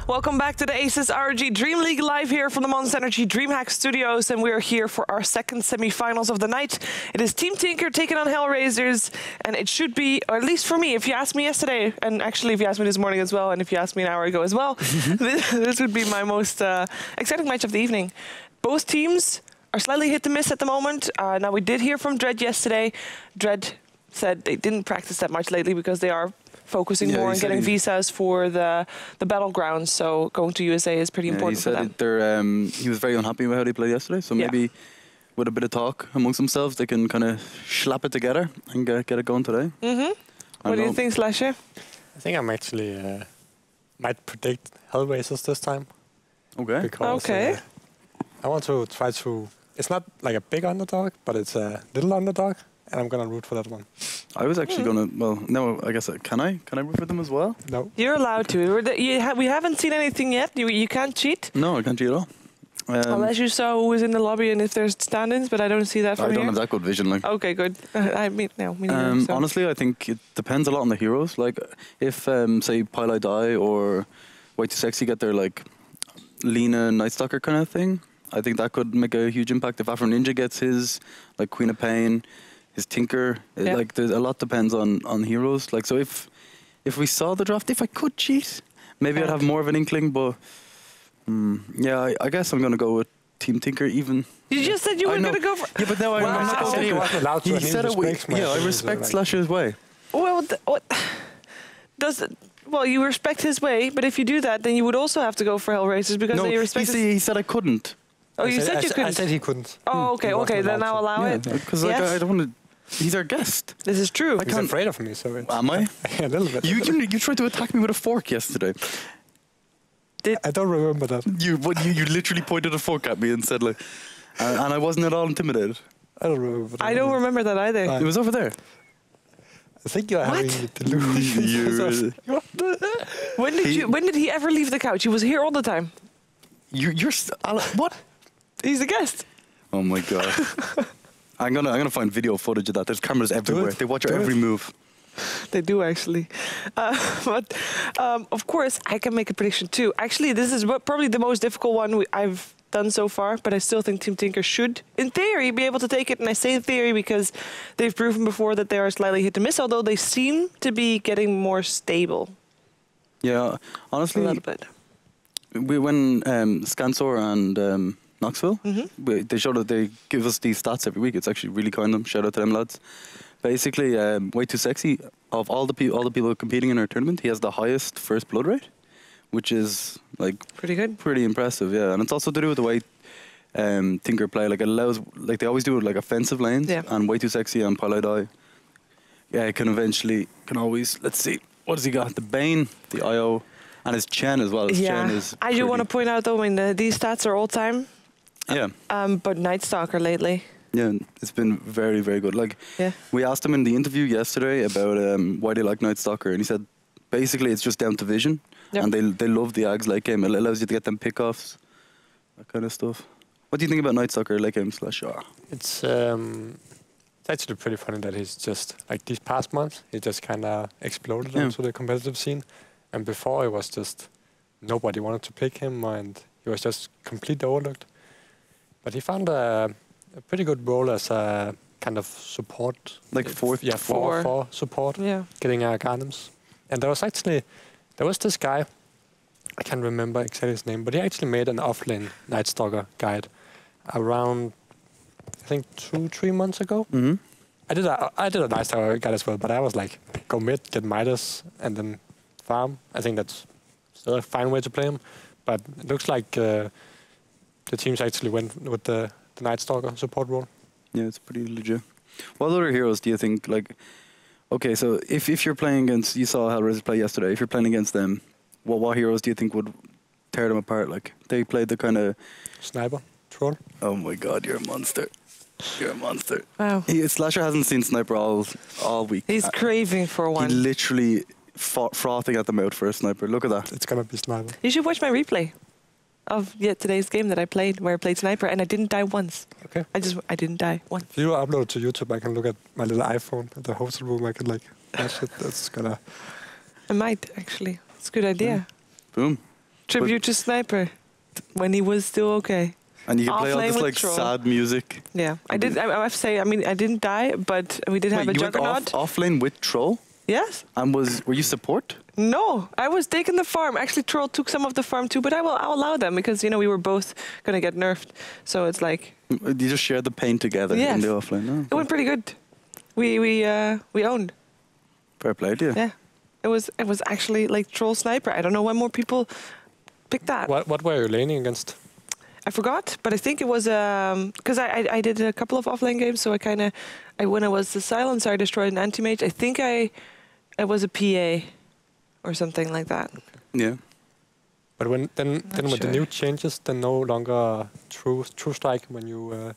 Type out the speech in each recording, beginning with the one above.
Welcome back to the ASUS ROG DreamLeague live here from the Monster Energy DreamHack studios, and we're here for our second semi-finals of the night. It is Team Tinker taking on Hellraisers, and it should be, or at least for me, if you asked me yesterday, and actually if you asked me this morning as well, and if you asked me an hour ago as well, this would be my most exciting match of the evening. Both teams are slightly hit and miss at the moment. Now, we did hear from Dread yesterday. Dread said they didn't practice that much lately because they are focusing more on getting visas for the battlegrounds. So going to USA is pretty important for them. He was very unhappy with how they played yesterday. So maybe with a bit of talk amongst themselves, they can kind of slap it together and get it going today. What do you think, Slasher? I think I'm actually might predict Hellraisers this time. Okay. Because I want to try to. It's not like a big underdog, but it's a little underdog, and I'm gonna root for that one. I was actually gonna. Well, no, I guess can I root for them as well? No. You're allowed to. We haven't seen anything yet. You can't cheat. No, I can't cheat at all. Unless you saw who was in the lobby and if there's stand-ins, but I don't see that from here. I don't have that good vision. Like. Okay, good. I mean, no. Me neither, so. Honestly, I think it depends a lot on the heroes. Like, if say Pile Die or Way Too Sexy get their like Lena Nightstalker kind of thing, I think that could make a huge impact. If Afro Ninja gets his like Queen of Pain, his Tinker, like there's a lot depends on heroes. Like, so if we saw the draft, if I could cheat, maybe I'd have more of an inkling. But yeah, I guess I'm gonna go with Team Tinker. Even you just said you were gonna go for. Yeah, but now I'm not going to. He wasn't allowed to. He said it. Yeah, I respect Slasher's way. Well, what does it? Well, you respect his way, but if you do that, then you would also have to go for Hellraisers because you respect. He said I couldn't. Oh, you said you couldn't. I said he couldn't. Oh, okay, then I'll allow it. Because I don't want to. He's our guest. This is true. He's afraid of me, so it's... Am I? A little bit. You tried to attack me with a fork yesterday. I don't remember that. You literally pointed a fork at me and said like, and I wasn't at all intimidated. I don't remember that. I don't remember that either. It was over there. I think you're having delusions. When did he ever leave the couch? He was here all the time. You're what? He's a guest. Oh my god. I'm gonna find video footage of that. There's cameras everywhere. They watch your every move. They do actually, but of course I can make a prediction too. Actually, this is probably the most difficult one I've done so far, but I still think Team Tinker should, in theory, be able to take it. And I say in theory because they've proven before that they are slightly hit and miss, although they seem to be getting more stable. Yeah, honestly, a little bit. When Scansor and Knoxville, they show that they give us these stats every week. It's actually really kind of them. Shout out to them lads. Basically, Way Too Sexy, of all the people competing in our tournament, he has the highest first blood rate, which is like pretty good, pretty impressive. Yeah, and it's also to do with the way Tinker play. Like, it allows, like, they always do it like offensive lanes, and Way Too Sexy and Pile Die. Yeah, can always, let's see, what has he got? The Bane, the IO, and his Chen as well. His Chen is I do want to point out though, I mean, these stats are all time. Yeah. But Nightstalker lately. Yeah, it's been very, very good. Like, we asked him in the interview yesterday about why they like Nightstalker, and he said basically it's just down to vision, and they love the Ags late game. It allows you to get them pickoffs, that kind of stuff. What do you think about Nightstalker late game /R? It's actually pretty funny that he's just, like these past months, he just kind of exploded onto the competitive scene. And before it was just, nobody wanted to pick him, and he was just completely overlooked. But he found a pretty good role as a kind of support. Like four support, getting Gardens. And there was this guy, I can't remember exactly his name, but he actually made an offlane Nightstalker guide around, I think 2-3 months ago. I did a Nightstalker guide as well, but I was like, go mid, get Midas, and then farm. I think that's still a fine way to play him, but it looks like the teams actually went with the Nightstalker support role. Yeah, it's pretty legit. What other heroes do you think, like, okay, so if you're playing against, you saw Hellraisers play yesterday, if you're playing against them, what heroes do you think would tear them apart? Like, they played the kind of... Sniper, Troll. Oh my god, you're a monster. You're a monster. Wow. Slasher hasn't seen Sniper all week. He's craving for one. He literally frothing at the mouth for a Sniper. Look at that. It's gonna be Sniper. You should watch my replay of today's game that I played, where I played Sniper, and I didn't die once. Okay. I didn't die once. If you upload it to YouTube, I can look at my little iPhone at the hotel room. I can like watch it. That's gonna... I might, actually. It's a good idea. Boom. Tribute to Sniper when he was still okay. And you can play all Offlane this with like Troll. sad music. Yeah, I did. I have to say, I mean, I didn't die, but we did have a you went Juggernaut. off lane with Troll? Yes. And were you support? No, I was taking the farm. Actually, Troll took some of the farm too, but I'll allow them because we were both gonna get nerfed. So it's like You just shared the pain together in the offlane. No? it went pretty good. We owned. Fair play to you. Yeah, it was actually like Troll Sniper. I don't know when more people picked that. What were you laning against? I forgot, but I think it was because I did a couple of offlane games, so when I was the silencer, I destroyed an anti-mage. I think I was a PA or something like that. Yeah. But then with the new changes, then no longer true strike when you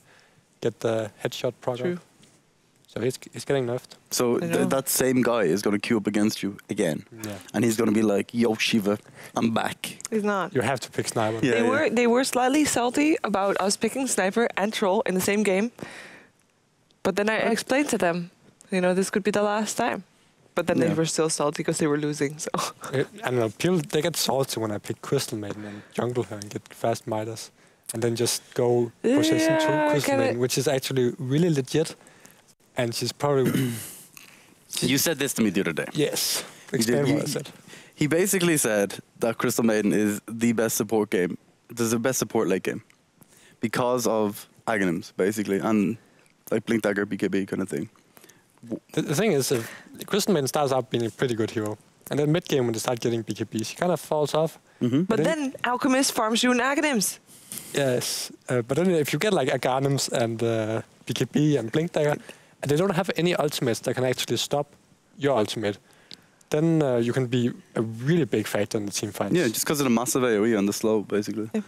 get the headshot program. True. So he's getting nerfed. So that same guy is going to queue up against you again. Yeah. And he's going to be like, yo, Shiva, I'm back. He's not. You have to pick Sniper. Yeah, They were slightly salty about us picking Sniper and Troll in the same game. But then I explained to them, this could be the last time. But then they were still salty because they were losing. So I don't know. People they get salty when I pick Crystal Maiden and jungle her and get fast Midas, and then just go position to Crystal Maiden, which is actually really legit. And she's probably. You said this to me the other day. Yes. Explain what I said. He basically said that Crystal Maiden is the best support game. This is the best support late game because of Aghanims, basically, and like Blink Dagger, BKB kind of thing. The thing is, Crystal Maiden starts out being a pretty good hero, and then mid game when they start getting BKB, she kind of falls off. Mm-hmm. But then Alchemist farms you in Aghanims. Yes, but then if you get like Aghanims and BKB and Blink Dagger, and they don't have any ultimates that can actually stop your ultimate, then you can be a really big factor in the team fights. Yeah, just because of the massive AoE and the slow, basically. Yeah.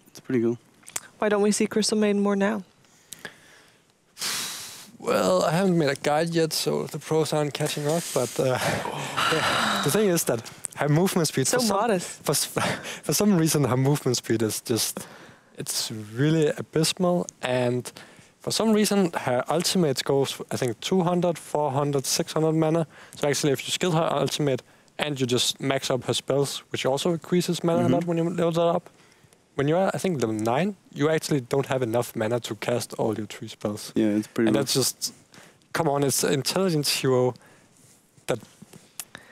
It's pretty cool. Why don't we see Crystal Maiden more now? Well, I haven't made a guide yet, so the pros aren't catching up. But the thing is that her movement speed... So modest. For some reason, her movement speed is just... It's really abysmal. And for some reason, her ultimate goes, I think, 200, 400, 600 mana. So actually, if you skill her ultimate and you just max up her spells, which also increases mana a lot when you level that up, when you're, I think, level 9, you actually don't have enough mana to cast all your 3 spells. Yeah, it's pretty And rough. that's just... Come on, it's an intelligence hero that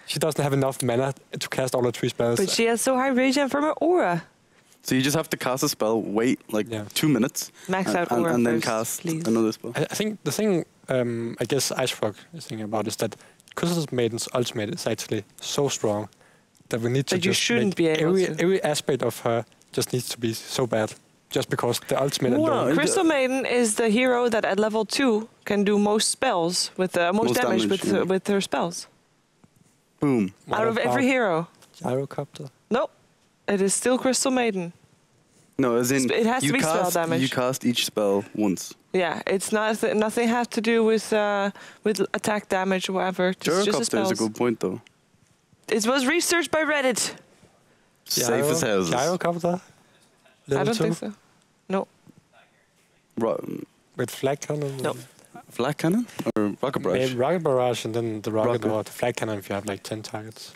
she doesn't have enough mana to cast all her 3 spells. But she has so high regen from her aura. So you just have to cast a spell, wait like 2 minutes, Max out aura and then first, cast please. another spell. I think the thing, I guess IceFrog is thinking about is that Crystal Maiden's ultimate is actually so strong that we need to That you shouldn't be able to. every aspect of her just needs to be so bad, just because the ultimate alone. Crystal Maiden is the hero that at level 2 can do most spells with most damage with her spells. Boom. Out of every hero. Gyrocopter. No, it is still Crystal Maiden. No, as in It has to be spell damage. You cast each spell once. Yeah, it's not nothing has to do with attack damage or whatever. It's just the Gyrocopter spells. is a good point, though. It was researched by Reddit. Safe as houses. Gyrocopter? I don't think so. No. With flag cannon? No. Flag cannon or rocket barrage? Rocket barrage and then the rocket or the flag cannon if you have like 10 targets.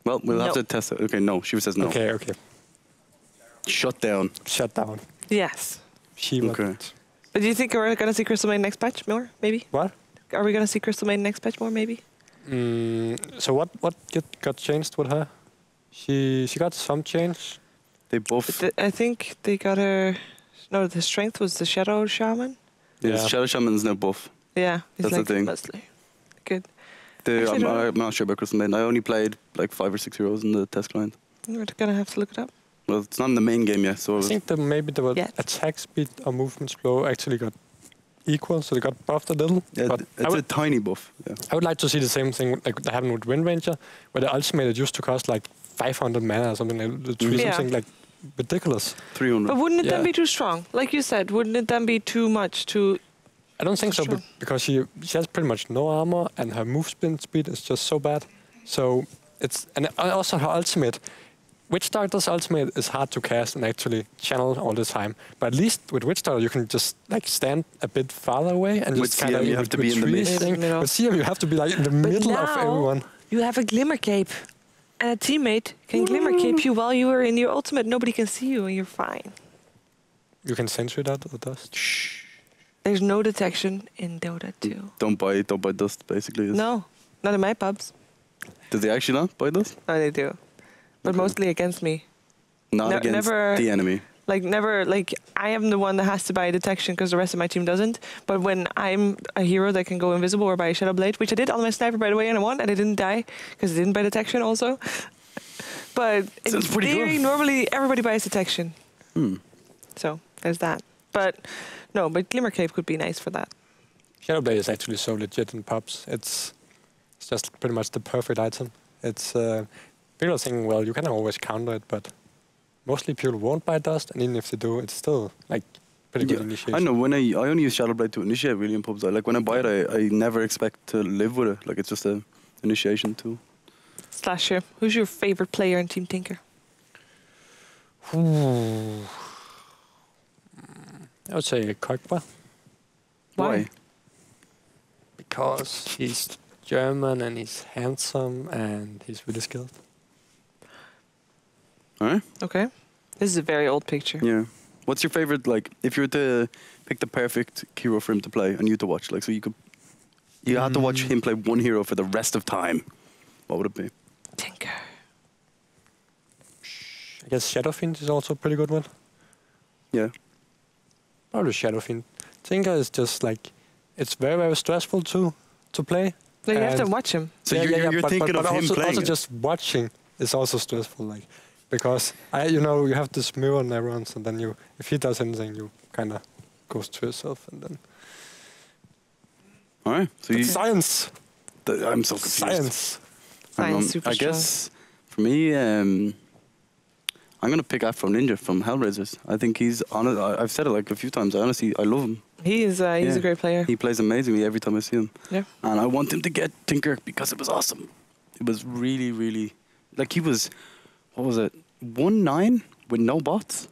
Well, we'll have to test it. Okay, no. She says no. Okay. Shut down. Shut down. Yes. Okay. But do you think we're going to see Crystal Maiden next patch more, maybe? What? Are we going to see Crystal Maiden next patch more, maybe? So what got changed with her? She got some change. They both... I think they got her... No, the strength was the Shadow Shaman. Yeah. Shadow Shaman's now buff. Yeah. That's the thing. Mostly. Good. I'm not sure about Crystal Maiden. I only played like 5 or 6 heroes in the test client. We're going to have to look it up. Well, it's not in the main game yet, so... I think that maybe the attack speed or movement slow actually got equal, so they got buffed a little. Yeah, it's a tiny buff. Yeah. I would like to see the same thing like that happened with Wind Ranger, where the ultimate used to cost like 500 mana or something something like ridiculous. 300. But wouldn't it then be too strong? Like you said, wouldn't it then be too much to... I don't think so, because she has pretty much no armor and her move speed is just so bad. So it's... And also her ultimate... Witch Doctor's ultimate is hard to cast and actually channel all the time. But at least with Witch Doctor, you can just like stand a bit farther away and just kind of... you have to be in the midst. With CM, you have to be like in the middle of everyone. You have a Glimmer Cape. And a teammate can glimmer cape you while you are in your ultimate. Nobody can see you and you're fine. You can censor that or dust? Shh. There's no detection in Dota 2. Don't buy dust, basically. No, not in my pubs. Do they actually not buy dust? No, they do. But mostly against me. Not against the enemy. Like, I am the one that has to buy detection because the rest of my team doesn't. But when I'm a hero that can go invisible or buy a Shadow Blade, which I did on my sniper, by the way, and I won, and I didn't die because I didn't buy detection also. But in theory, normally everybody buys detection. So there's that. But no, but Glimmer Cape could be nice for that. Shadow Blade is actually so legit in pubs. It's just pretty much the perfect item. It's people are thinking, well, you can always counter it, but mostly people won't buy dust, and even if they do, it's still like pretty good initiation. I know when I only use Shadow Blade to initiate really in pubs. Like when I buy it, I never expect to live with it. Like it's just a initiation tool. Slasher, who's your favorite player in Team Tinker? I would say Qualifier. Why? Because he's German and he's handsome and he's really skilled. Alright. Okay. This is a very old picture. Yeah. What's your favorite, like, if you were to pick the perfect hero for him to play and you to watch, like, so you had to watch him play one hero for the rest of time, what would it be? Tinker. I guess Shadowfiend is also a pretty good one. Yeah. Probably Shadowfiend. Tinker is just like, it's very, very stressful to play. No, you have to watch him. So you're thinking of him playing also it. just watching is also stressful, like, because you have this mirror on everyone, so then if he does anything, you kind of goes to yourself, and then. All right. So science. I'm so confused. Science. Science, super I guess for me, I'm gonna pick Afro Ninja from Hellraisers. I think he's honest. I've said it like a few times. I love him. He's a great player. He plays amazingly every time I see him. Yeah. And I want him to get Tinker because it was awesome. It was really, really like he was. What was it? 1-9 with no bots,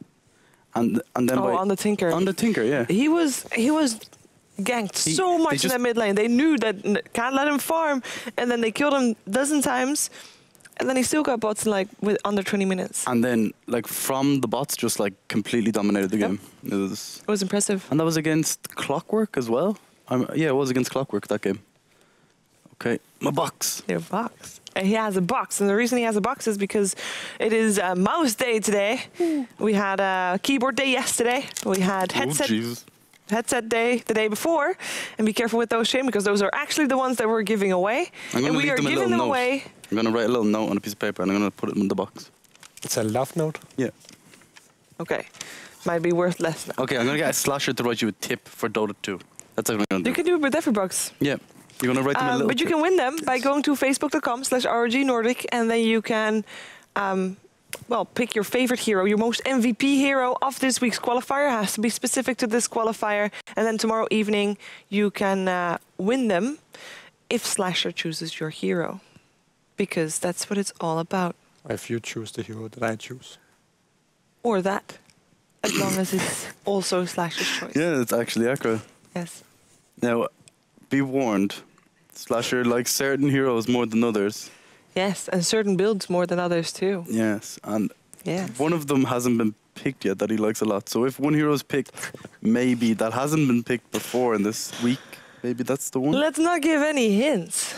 and then on the Tinker. On the Tinker, yeah. He was ganked so much in that mid lane. They knew that can't let him farm, and then they killed him a dozen times, and then he still got bots in like with under 20 minutes. And then like from the bots, just like completely dominated the game. It was impressive. And that was against Clockwork as well. Yeah, it was against Clockwork that game. Okay, my box. Your box. He has a box, and the reason he has a box is because it is mouse day today. We had a keyboard day yesterday. We had headset day the day before. And be careful with those, Shane, because those are actually the ones that we're giving away. And we are giving them away. I'm going to write a little note on a piece of paper, and I'm going to put it in the box. It's a love note? Yeah. Okay. Might be worth less now. Okay, I'm going to get a slasher to write you a tip for Dota 2. That's what I'm going to do. You can do it with every box. Yeah. You're going to write them a little But you can win them by going to facebook.com/ROG Nordic, and then you can, pick your favorite hero, your most MVP hero of this week's qualifier. It has to be specific to this qualifier. And then tomorrow evening, you can win them if Slasher chooses your hero. Because that's what it's all about. If you choose the hero that I choose. Or that. As long as it's also Slasher's choice. Yeah, it's actually accurate. Yes. Now, be warned. Slasher likes certain heroes more than others. Yes, and certain builds more than others too. Yes, and one of them hasn't been picked yet that he likes a lot. So if one hero is picked, maybe that hasn't been picked before in this week, maybe that's the one. Let's not give any hints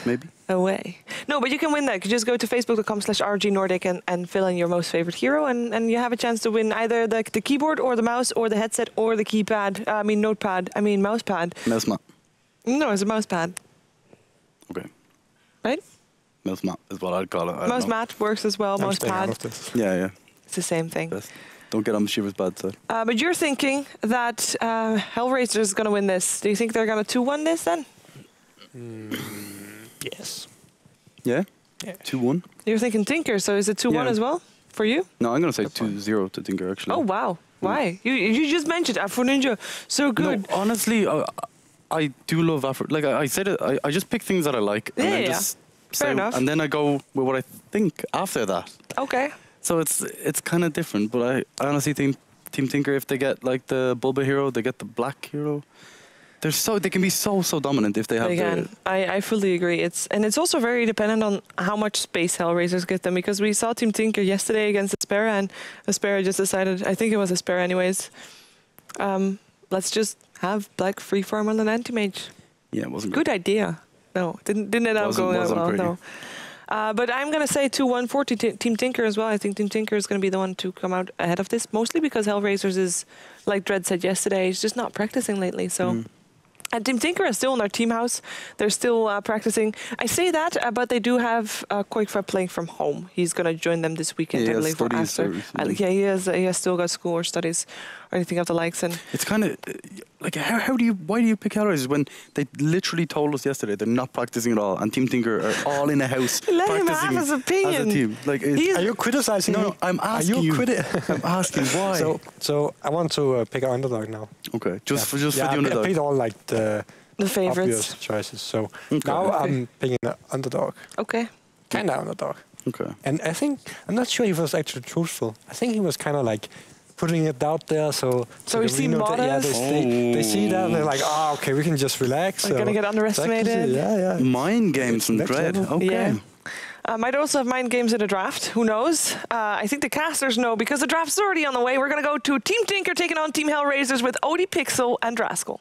away. No, but you can win that. You just go to facebook.com/ROG Nordic and fill in your most favorite hero, and you have a chance to win either the keyboard or the mouse or the headset or the keypad. Mousepad. Mousemat. No, it's a mousepad. Okay. Right? Mousemat is what I'd call it. Mousemat works as well, mousepad. Yeah. It's the same thing. Best. Don't get on the Shiver's bad side. But you're thinking that Hellraisers is going to win this. Do you think they're going to 2-1 this then? Yes. Yeah? 2-1. You're thinking Tinker, so is it 2-1 as well for you? No, I'm going to say 2-0 to Tinker, actually. Oh, wow. Why? You just mentioned Afro Ninja. So good. No, honestly, I do love Afro. Like, I said it, I just pick things that I like. And then just fair enough. And then I go with what I think after that. Okay. So it's kind of different, but I honestly think Team Tinker, if they get like the Bulba hero, they get the black hero, they can be so dominant if they have the. I fully agree. It's also very dependent on how much space Hellraisers get them, because we saw Team Tinker yesterday against Aspera, and Aspera just decided, I think it was Aspera anyways, let's just have Black free farm on an anti-mage. Yeah, it wasn't good idea. No, didn't end up going that well. No. But I'm going to say 2-1 for Team Tinker as well. I think Team Tinker is going to be the one to come out ahead of this, mostly because Hellraisers is, like Dread said yesterday, he's just not practicing lately. So. And Team Tinker is still in their team house. They're still practicing. I say that, but they do have Qualifier playing from home. He's going to join them this weekend, I believe, or after. Yeah, he has still got school or studies or anything of the likes. And it's kind of like, why do you pick Hellraisers when they literally told us yesterday they're not practicing at all, and Team Tinker are all in a house Let him have his opinion. as a team? Like, are you criticizing me? No, I'm asking you. I'm asking why. So I want to pick an underdog now. Okay, just for the underdog. I picked all like the favorites. Obvious choices. So now I'm picking an underdog. Okay. Kind of underdog. Okay. And I think, I'm not sure he was actually truthful. I think he was kind of like putting it out there. So we've seen models. They see that and they're like, oh, okay, we can just relax. We're going to get underestimated. Mind games and Dread. Okay. Yeah. Might also have mind games in a draft. Who knows? I think the casters know, because the draft's already on the way. We're going to go to Team Tinker taking on Team Hellraisers with Odie, Pixel, and Draskell.